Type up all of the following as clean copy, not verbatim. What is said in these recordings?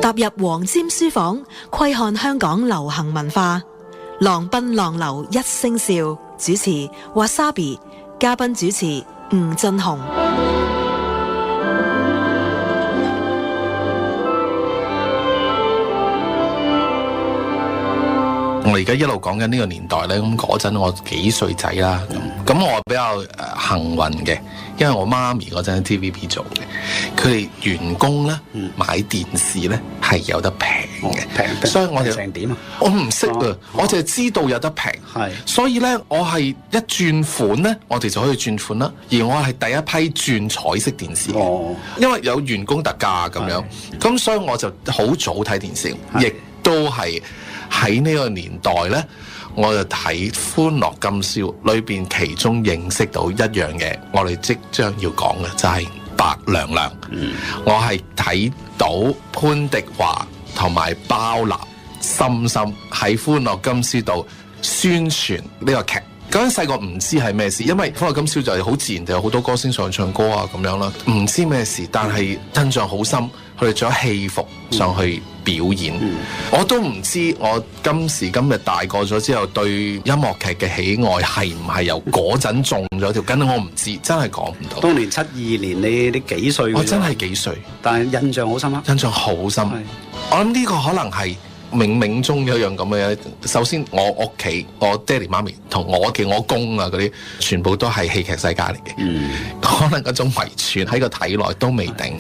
踏入黃霑書房，窺看香港流行文化，浪奔浪流一聲笑。主持 Wasabi， 嘉賓主持吳俊雄。我而家一路講緊呢個年代呢，咁嗰陣我幾歲仔啦，咁我比較幸運嘅，因為我媽咪嗰陣喺 TVB 做嘅，佢哋員工呢，買電視呢係有得平嘅，平，所以我哋成點啊？我唔識啊，我淨係知道有得平，所以呢，我係一轉款呢，我哋就可以轉款啦，而我係第一批轉彩色電視嘅，因為有員工特價咁樣，咁所以我就好早睇電視，亦都係。喺呢個年代呢，我就睇《歡樂今宵》裏邊，其中認識到一樣嘢，我哋即將要講嘅就係白娘娘。我係睇到潘迪華同埋包立深深喺《歡樂今宵》度宣傳呢個劇。嗰陣細個唔知係咩事，因為《歡樂今宵》就係好自然，就有好多歌星上去唱歌啊咁樣啦，唔知咩事，但係印象好深。佢哋着咗戲服上去表演，我都唔知我今時今日大個咗之後對音樂劇嘅喜愛係唔係由嗰陣中咗條根，我唔知，真係講唔到。當年72年你幾歲？我真係幾歲，但係印象好深刻。印象好深。我諗呢個可能係冥冥中有一樣咁嘅嘢。首先我屋企我爹哋媽咪同我嘅我公啊嗰啲全部都係戲劇世家嚟嘅，可能嗰種遺傳喺個體內都未定。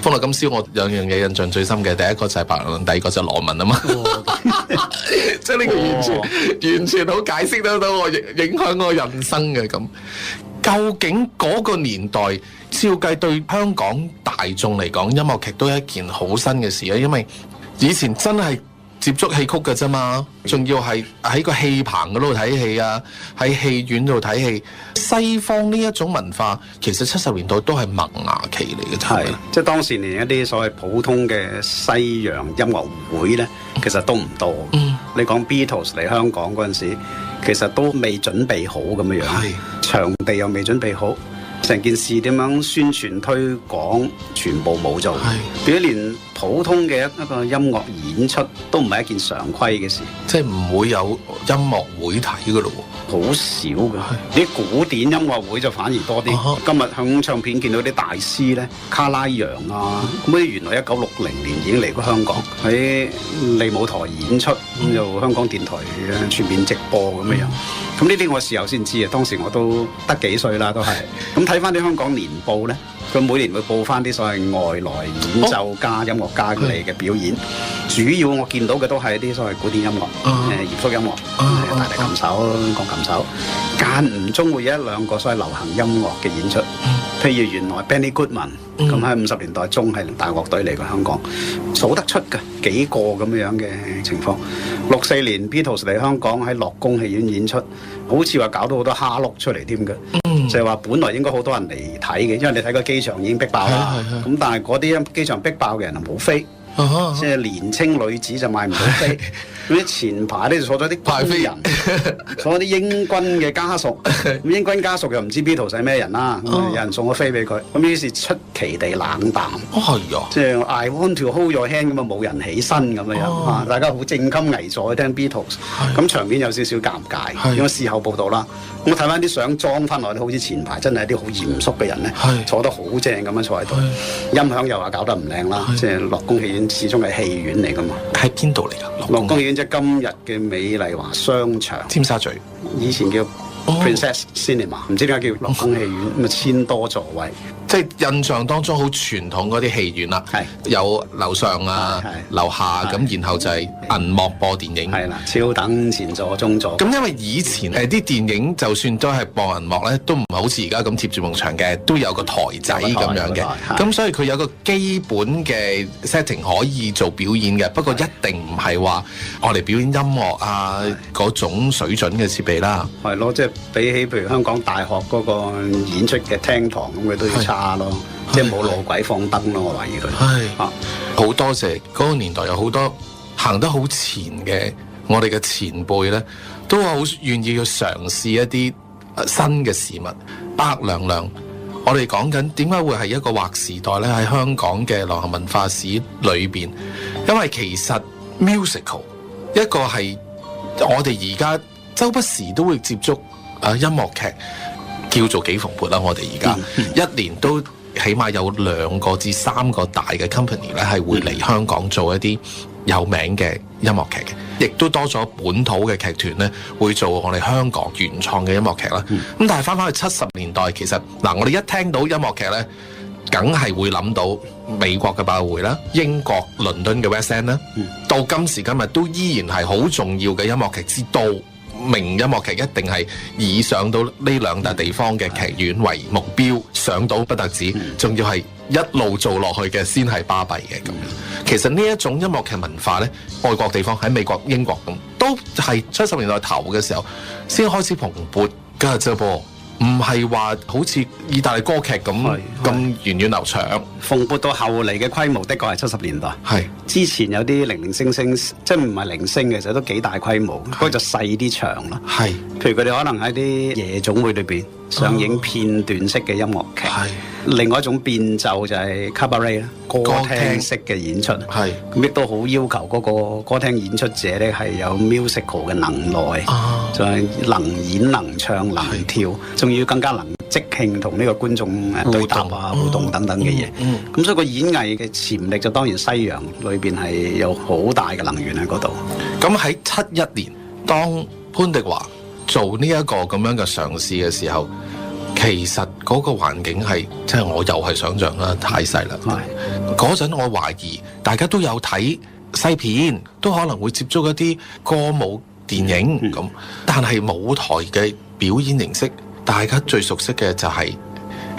歡樂今宵我兩樣嘢印象最深嘅，第一個就係白娘娘，第二個就係羅文啊嘛，即係呢個完全好解釋得到我影響我人生嘅咁。究竟嗰個年代照計對香港大眾嚟講，音樂劇都係一件好新嘅事啊，因為以前真係接觸戲曲嘅啫嘛，仲要係喺個戲棚嗰度睇戲啊，喺戲院度睇戲。西方呢一種文化，其實70年代都係萌芽期嚟嘅，係即係當時連一啲所謂普通嘅西洋音樂會咧，其實都唔多。你講 Beatles 嚟香港嗰陣時，其實都未準備好咁樣樣，場地又未準備好。成件事點樣宣傳推廣，全部冇做，變咗連普通嘅一個音樂演出都唔係一件常規嘅事，即係唔會有音樂會睇㗎咯喎，好少嘅。啲古典音樂會就反而多啲。今日響唱片見到啲大師咧，卡拉揚啊，咁原來1960年已經嚟過香港，喺利舞台演出，咁就香港電台全面直播咁樣。咁呢啲我事後先知啊，當時我都得幾歲啦，都係。咁睇翻啲香港年報咧，佢每年會報翻啲所謂外來演奏家、音樂家嚟嘅表演。主要我見到嘅都係一啲所謂古典音樂、嚴肅音樂、大提琴手、鋼琴手，間唔中會有一兩個所謂流行音樂嘅演出。譬如原來 Benny Goodman 咁喺50年代中係大樂隊嚟過香港，數得出嘅幾個咁樣嘅情況。64年 Beatles 嚟香港喺樂宮戲院演出，好似話搞到好多蝦碌出嚟添嘅，就係話本來應該好多人嚟睇嘅，因為你睇個機場已經逼爆啦。咁但係嗰啲機場逼爆嘅人就冇飛。即係年青女子就買唔到飛，咁啲前排咧就坐咗啲工人，坐咗啲英軍嘅家屬，咁英軍家屬又唔知 Beatles 係咩人啦，咁有人送咗飛俾佢，咁於是出奇地冷淡，即係 I want to hold your hand 咁啊，冇人起身咁樣，大家好正襟危坐去聽 Beatles， 咁場面有少少尷尬，因為事後報道啦，我睇翻啲相裝翻落咧，好似前排真係啲好嚴肅嘅人咧，坐得好正咁樣坐喺度，音響又話搞得唔靚啦，即係樂宮戲院。始終係戲院嚟噶嘛？喺邊度嚟㗎？樂宮戲院即係今日嘅美麗華商場，尖沙咀。以前叫 Princess Cinema， 唔知點解叫樂宮戲院，咁啊1000多座位。即係印象當中好傳統嗰啲戲院啦，有樓上啊、樓下咁，然後就係銀幕播電影。係啦，超等前座、中座。咁因為以前啲電影就算都係播銀幕咧，都唔係好似而家咁貼住幕牆嘅，都有個台仔咁樣嘅。咁所以佢有個基本嘅 setting 可以做表演嘅，不過一定唔係話我哋表演音樂啊嗰種水準嘅設備啦。係咯，即係比起譬如香港大學嗰個演出嘅廳堂咁，佢都要差。即係冇路軌放燈咯，我懷疑佢。好多謝嗰個年代有好多行得好前嘅，我哋嘅前輩咧，都好願意去嘗試一啲新嘅事物。白娘娘，我哋講緊點解會係一個劃時代呢？喺香港嘅流行文化史裏邊，因為其實 musical 一個係我哋而家周不時都會接觸音樂劇，叫做幾蓬勃啦。我哋而家一年都起碼有2個至3個大嘅 company 咧，係會嚟香港做一啲有名嘅音樂劇嘅，亦都多咗本土嘅劇團咧，會做我哋香港原創嘅音樂劇啦。咁但係翻去70年代，其實我哋一聽到音樂劇咧，梗係會諗到美國嘅百老匯啦，英國倫敦嘅 West End 啦，到今時今日都依然係好重要嘅音樂劇之都。名音樂劇一定係以上到呢2笪地方嘅劇院為目標，上到不特止，仲要係一路做落去嘅先係巴閉嘅咁樣。其實呢一種音樂劇文化呢，外國地方喺美國、英國咁，都係70年代頭嘅時候先開始蓬勃㗎啫噃。唔係話好似意大利歌劇咁源遠流長，蓬勃到後嚟嘅規模，的確係70年代。係之前有啲零零星星，即係唔係零星嘅，其實都幾大規模，不過就細啲場啦。係，譬如佢哋可能喺啲夜總會裏邊上映片段式嘅音樂劇。係，另外一種變奏就係 cabaret 啦，歌廳式嘅演出。係，咁亦都好要求嗰個歌廳演出者咧係有 musical 嘅能耐，就係能演能唱能跳。仲要更加能即興同呢個觀眾對答啊、互動等等嘅嘢。咁所以個演藝嘅潛力就當然西洋裏邊係有好大嘅能源喺嗰度。咁喺71年，當潘迪華做呢一個咁樣嘅嘗試嘅時候，其實嗰個環境係即係我又係想像啦，太細啦。嗰陣我懷疑大家都有睇西片，都可能會接觸一啲歌舞電影咁，但係舞台嘅表演形式，大家最熟悉嘅就係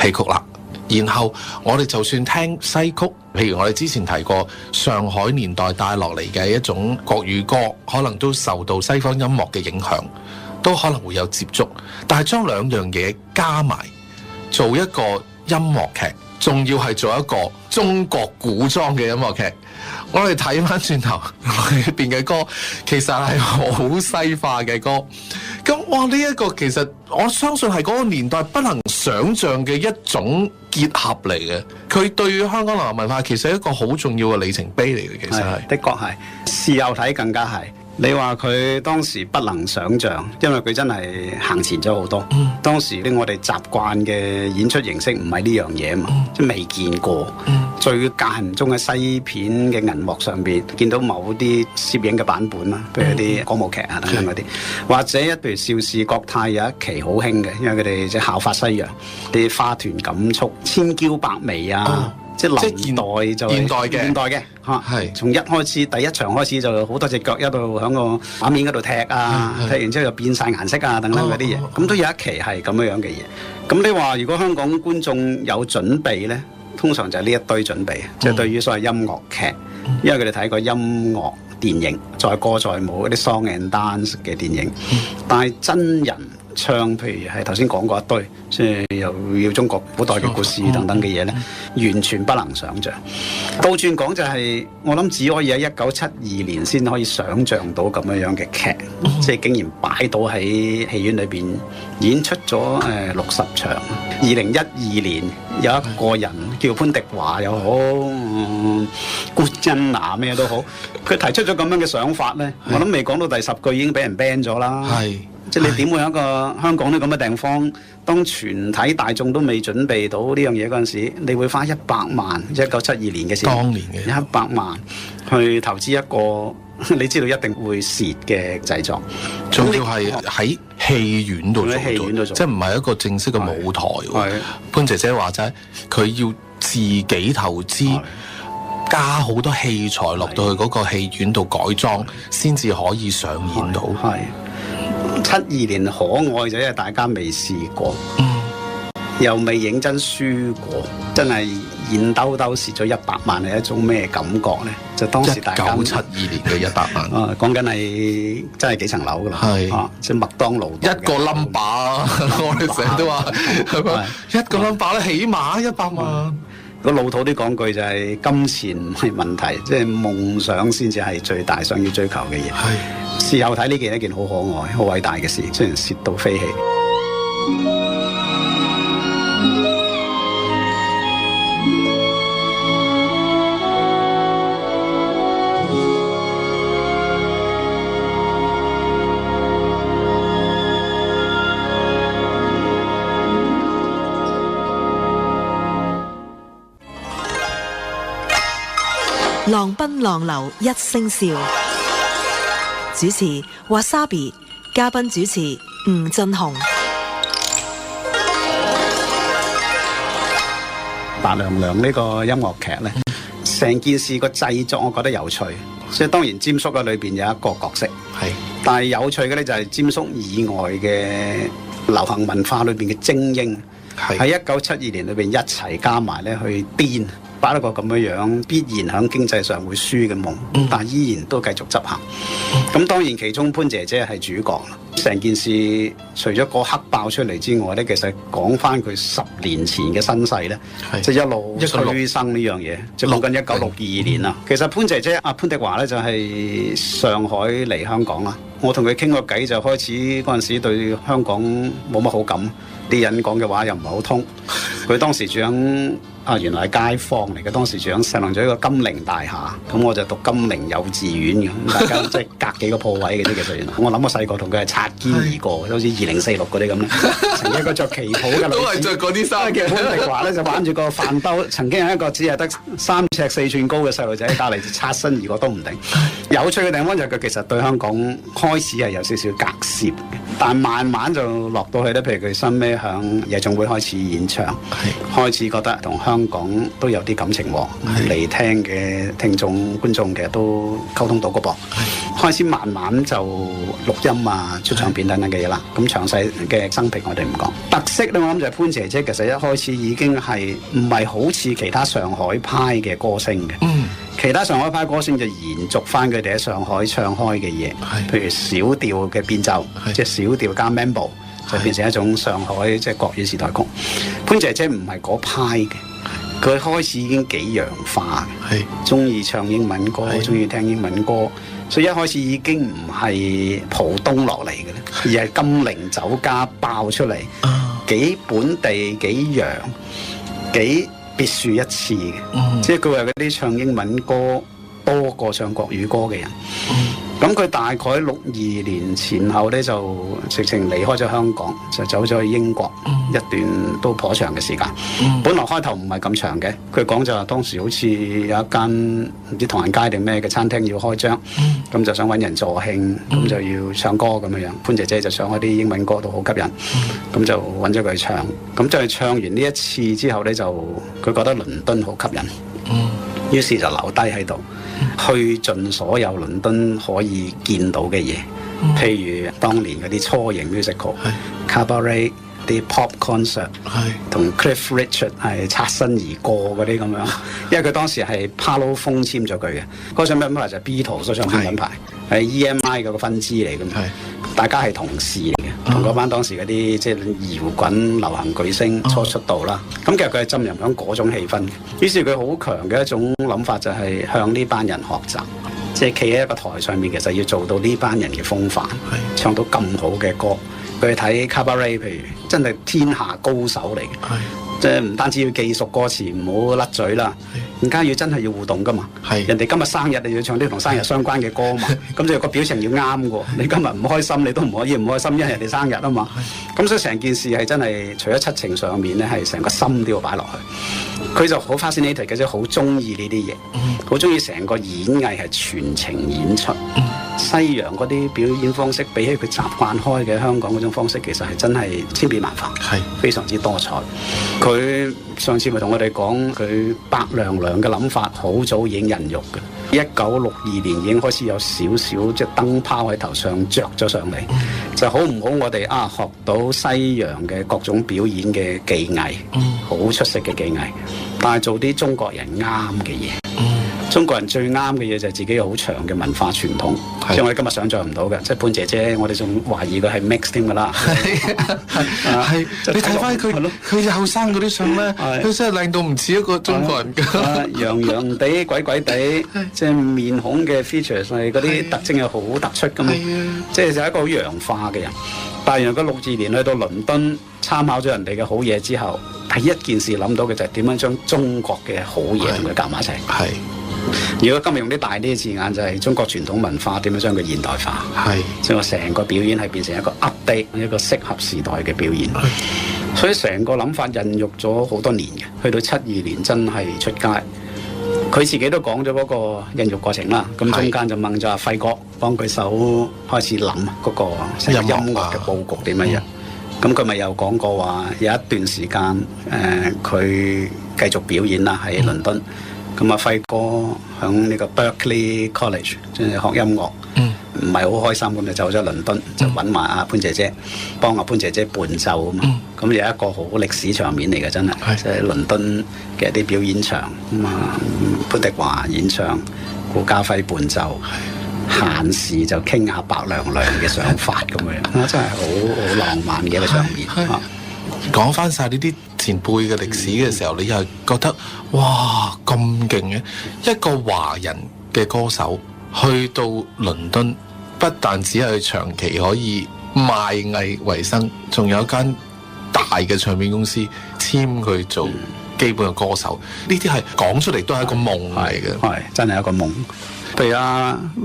戲曲啦。然後我哋就算聽西曲，譬如我哋之前提過上海年代帶落嚟嘅一種國語歌，可能都受到西方音樂嘅影響，都可能會有接觸。但係將兩樣嘢加埋做一個音樂劇，仲要係做一個中國古裝嘅音樂劇。我哋睇翻轉頭裏邊嘅歌，其實係好西化嘅歌。咁哇，呢一個其實我相信係嗰個年代不能想像嘅一種結合嚟嘅。佢對於香港流行文化其實係一個好重要嘅里程碑嚟嘅。其實係，的確係，事後睇更加係。你話佢當時不能想像，因為佢真係行前咗好多。當時我哋習慣嘅演出形式唔係呢樣嘢嘛，即係未見過。最間唔中喺西片嘅銀幕上邊見到某啲攝影嘅版本啦，譬如啲歌舞劇啊等等嗰啲，或者譬如邵氏國泰有一期好興嘅，因為佢哋即係效法西洋，啲花團錦簇、千嬌百媚啊。即係現代就現代嘅嚇，係從一開始第一場開始就好多隻腳一路喺個畫面嗰度踢啊，踢完之後就變晒顏色啊等等嗰啲嘢，咁都有一期係咁樣嘅嘢。咁你話如果香港觀眾有準備咧，通常就係呢一堆準備，即係對於所謂音樂劇，因為佢哋睇過音樂電影，載歌載舞嗰啲 song and dance 嘅電影，但係真人唱，譬如係頭先講過一堆，即係又要中國古代嘅故事等等嘅嘢咧，完全不能想像。倒轉講就係，我諗只可以喺1972年先可以想像到咁樣嘅劇，即係竟然擺到喺戲院裏邊演出咗60場。2012年有一個人叫潘迪華又好，官恩娜咩都好，佢提出咗咁樣嘅想法咧，我諗未講到第10句已經俾人 ban 咗啦。係。即係你點會喺一個香港呢咁嘅地方，當全體大眾都未準備到呢樣嘢嗰陣時，你會花100萬，1972年嘅時候，當年嘅100萬去投資一個你知道一定會蝕嘅製作，仲要係喺戲院度做，即係唔係一個正式嘅舞台。潘姐姐話齋，佢要自己投資，加好多器材落到去嗰個戲院度改裝，先至可以上演到。72年可愛就因為大家未試過，又未認真輸過，真係現兜兜蝕咗100萬係一種咩感覺咧？就當時大家1972年嘅100萬，講緊係真係幾層樓噶啦，即係麥當勞一個 number，我哋成日都話係咪一個 number 咧，起碼100萬。個老土啲講句就係金錢唔係問題，即係夢想先至係最大想要追求嘅嘢。事後睇呢件係一件好可愛、好偉大嘅事，雖然蝕到飛起。浪奔浪流一聲笑，主持Wasabi，嘉賓主持吳震雄。白娘娘呢個音樂劇呢，成件事個製作我覺得有趣，即係當然霑叔嘅裏邊有一個角色，係，但係有趣嘅呢，就係霑叔以外嘅流行文化裏邊嘅精英，喺1972年裏邊一齊加埋呢去編，把一個咁樣樣必然喺經濟上會輸嘅夢，但係依然都繼續執行。咁當然其中潘姐姐係主角。成件事除咗個黑爆出嚟之外咧，其實講翻佢10年前嘅身世咧，即係一路催生呢樣嘢，即係講緊1962年啦。其實潘姐姐阿潘迪華咧就係上海嚟香港啦。我同佢傾過偈就開始嗰陣時對香港冇乜好感，啲人講嘅話又唔係好通。佢當時住喺原來係街坊嚟嘅，當時住喺石龍咀一個金陵大廈，咁我就讀金陵幼稚園嘅，咁大家即係隔幾個鋪位嘅啫。其實原來我諗我細個同佢係擦肩而過，好似2046嗰啲咁咧。曾經一個着旗袍嘅女子，都係着嗰啲衫嘅潘迪華咧，就玩住個飯兜。曾經有一個只係得3尺4寸高嘅細路仔喺隔離擦身而過都唔定。有趣嘅地方就係佢其實對香港開始係有少少隔涉嘅，但係慢慢就落到去咧。譬如佢收尾響夜總會開始演唱，開始覺得同香港都有啲感情喎，嚟聽嘅聽眾觀眾其實都溝通到個噃，開始慢慢就錄音啊、出唱片等等嘅嘢啦。咁詳細嘅生平我哋唔講。特色咧，我諗就係潘姐姐其實一開始已經係唔係好似其他上海派嘅歌星嘅。其他上海派歌星就延續翻佢哋喺上海唱開嘅嘢，譬如小調嘅變奏，即係小調加 mambo， 就變成一種上海即係國語時代曲。潘姐姐唔係嗰派嘅，佢開始已經幾洋化嘅，中意唱英文歌，中意聽英文歌，所以一開始已經唔係浦東落嚟嘅咧，而係金陵酒家爆出嚟，幾本地幾洋幾別樹一幟嘅，即係佢話嗰啲唱英文歌多過唱國語歌嘅人。咁佢大概62年前後咧就直情離開咗香港，就走咗去英國一段都頗長嘅時間。本來開頭唔係咁長嘅，佢講就話當時好似有一間唔知唐人街定咩嘅餐廳要開張，咁就想揾人助興，咁就要唱歌咁樣樣。潘姐姐就唱嗰啲英文歌都好吸引，咁就揾咗佢唱。咁就係唱完呢一次之後咧，就佢覺得倫敦好吸引，於是就留低喺度。去盡所有倫敦可以見到嘅嘢，譬如當年嗰啲雛形 musical、cabaret 啲 pop concert， 同 Cliff Richard 係擦身而過嗰啲咁樣。因為佢當時係 Parlophone 簽咗佢嘅，嗰張品牌就係 Beatles 嗰張品牌，係 EMI 嗰個分支嚟嘅，大家係同事嚟嘅，同嗰班當時嗰啲即係搖滾流行巨星初出道啦。咁其實佢係浸淫響嗰種氣氛嘅，於是佢好強嘅一種諗法就係向呢班人學習，即係企喺一個台上面，其實要做到呢班人嘅風範，唱到咁好嘅歌。佢睇 Cabaret， 譬如真係天下高手嚟嘅，即係唔單止要記熟歌詞，唔好甩嘴啦，而家要真係要互動噶嘛。人哋今日生日，你要唱啲同生日相關嘅歌嘛，咁就個表情要啱嘅。你今日唔開心，你都唔可以唔開心，因為人哋生日啊嘛。咁所以成件事係真係除咗七情上面咧，係成個心都要擺落去。佢就好 fascinated 嘅啫，好中意呢啲嘢，好中意成個演藝係全程演出。西洋嗰啲表演方式比起佢習慣開嘅香港嗰種方式，其實係真係千變萬化，非常之多彩。佢上次咪同我哋講，佢白娘娘嘅諗法好早已經孕育嘅。1962年已經開始有少少即係燈泡喺頭上着咗上嚟，就好唔好我哋學到西洋嘅各種表演嘅技藝，好出色嘅技藝，但係做啲中國人啱嘅嘢。中國人最啱嘅嘢就係自己有好長嘅文化傳統，即係我哋今日想像唔到嘅。即係潘姐姐，我哋仲懷疑佢係 mix 添㗎啦。你睇翻佢後生嗰啲相咧，佢真係靚到唔似一個中國人㗎。洋洋地、鬼鬼地，即係面孔嘅 features 係嗰啲特徵係好突出㗎嘛。即係就係一個好洋化嘅人。但係原來佢62年去到倫敦參考咗人哋嘅好嘢之後，第一件事諗到嘅就係點樣將中國嘅好嘢同佢夾埋一齊。如果今日用啲大啲嘅字眼，就係中國傳統文化點樣將佢現代化，即係我成個表演係變成一個 update， 一個適合時代嘅表演。所以成個諗法孕育咗好多年嘅，去到72年真係出街，佢自己都講咗嗰個孕育過程啦，咁中間就問咗阿輝哥幫佢手開始諗嗰個音樂嘅佈局點樣樣。咁佢咪又講過話有一段時間佢繼續表演啦喺倫敦。咁阿輝哥響呢個 Berkeley College 即係學音樂，唔係好開心咁就走咗倫敦，就揾埋阿潘姐姐幫阿潘姐姐伴奏啊嘛。咁有一個好歷史場面嚟嘅，真係即係倫敦嘅啲表演場咁啊，潘迪華演唱，顧嘉輝伴奏，閒時就傾下白娘娘嘅想法咁樣，真係好浪漫嘅一個場面。講翻晒呢啲前輩嘅歷史嘅時候，你又係覺得哇咁勁嘅一個華人嘅歌手去到倫敦，不但只係長期可以賣藝為生，仲有一間大嘅唱片公司簽佢做基本嘅歌手，呢啲係講出嚟都係一個夢嚟嘅，係真係一個夢。譬如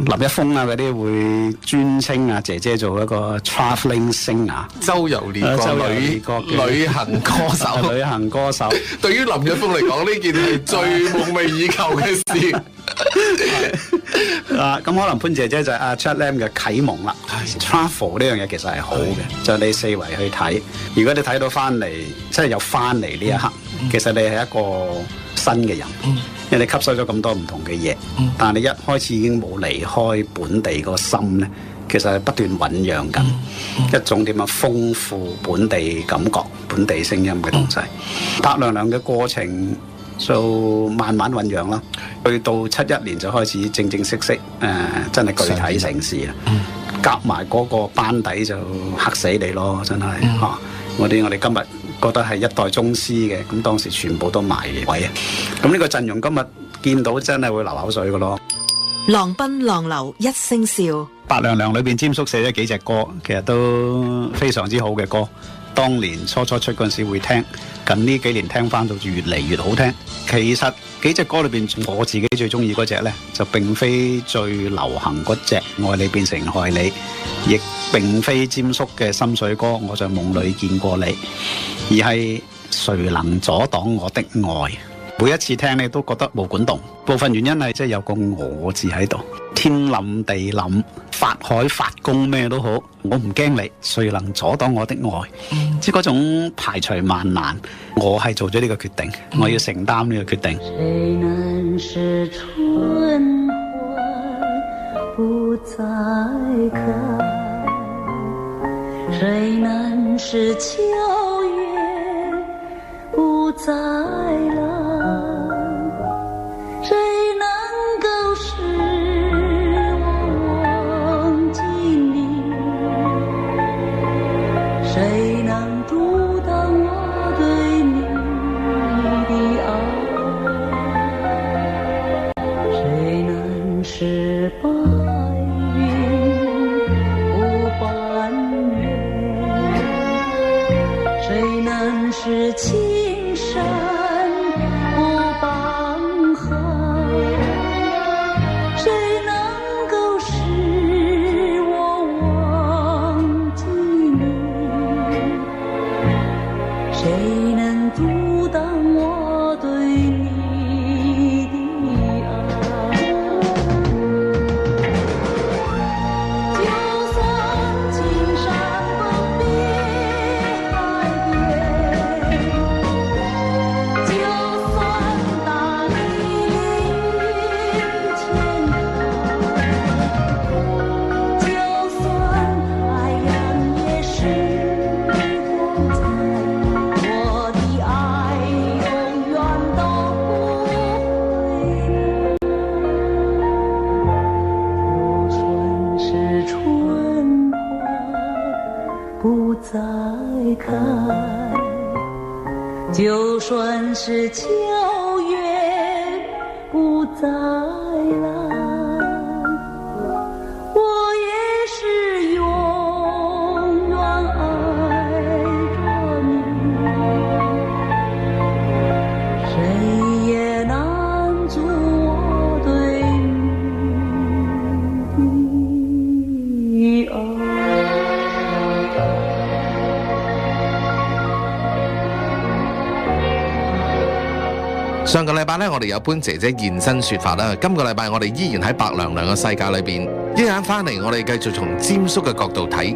林一峰嗰啲會專稱姐姐做一個 travelling singer， 周遊列國旅行歌手。旅行歌手對於林一峰嚟講，呢件係最夢寐以求嘅事。咁可能潘姐姐就係阿 Chat Lam 嘅啟蒙啦。Travel 呢樣嘢其實係好嘅，就你四圍去睇。如果你睇到翻嚟，即係有翻嚟呢一刻，其實你係一個新嘅人。因為你吸收咗咁多唔同嘅嘢，但係你一開始已經冇離開本地個心咧，其實係不斷醖釀緊一種點樣豐富本地感覺、本地聲音嘅東西。白娘娘嘅過程就慢慢醖釀啦，去到71年就開始正正式式真係具體成事啦。夾埋嗰個班底就嚇死你咯，真係嚇！我哋今日覺得係一代宗師嘅，咁當時全部都埋位啊！咁呢個陣容今日見到真係會流口水嘅咯。浪奔浪流一聲笑，白娘娘裏邊詹叔寫咗幾隻歌，其實都非常之好嘅歌。當年初出嗰陣時會聽，近呢幾年聽翻到越嚟越好聽。其實幾隻歌裏邊，我自己最中意嗰隻呢，就並非最流行嗰隻愛你變成害你，亦並非詹叔嘅心水歌我在夢裏見過你，而係誰能阻擋我的愛。每一次聽你都覺得毛管動，部分原因係即係有個我字喺度，天冧地冧，法海法公咩都好，我唔驚你，誰能阻擋我的愛？即係嗰種排除萬難，我係做咗呢個決定，我要承擔呢個決定。誰能使春花不再開？誰能使秋月不再來？誰能夠使我忘記你？誰能阻擋我對你的愛？誰能使白雲不翻越？誰能使青山不綁河？誰能夠使我忘記你？誰能阻擋我對你的愛？就算青山崩壁海邊，就算大地連雲牽頭，就算太陽也是光彩，我的愛永遠都不會離。就算是春花不再開，就算是秋月不再來，我也是永遠愛着你，誰也難阻我對你的愛。上個禮拜咧，我哋有潘姐姐現身說法啦。今個禮拜我哋依然喺白娘娘嘅世界裏邊，一陣翻嚟，我哋繼續從詹叔嘅角度睇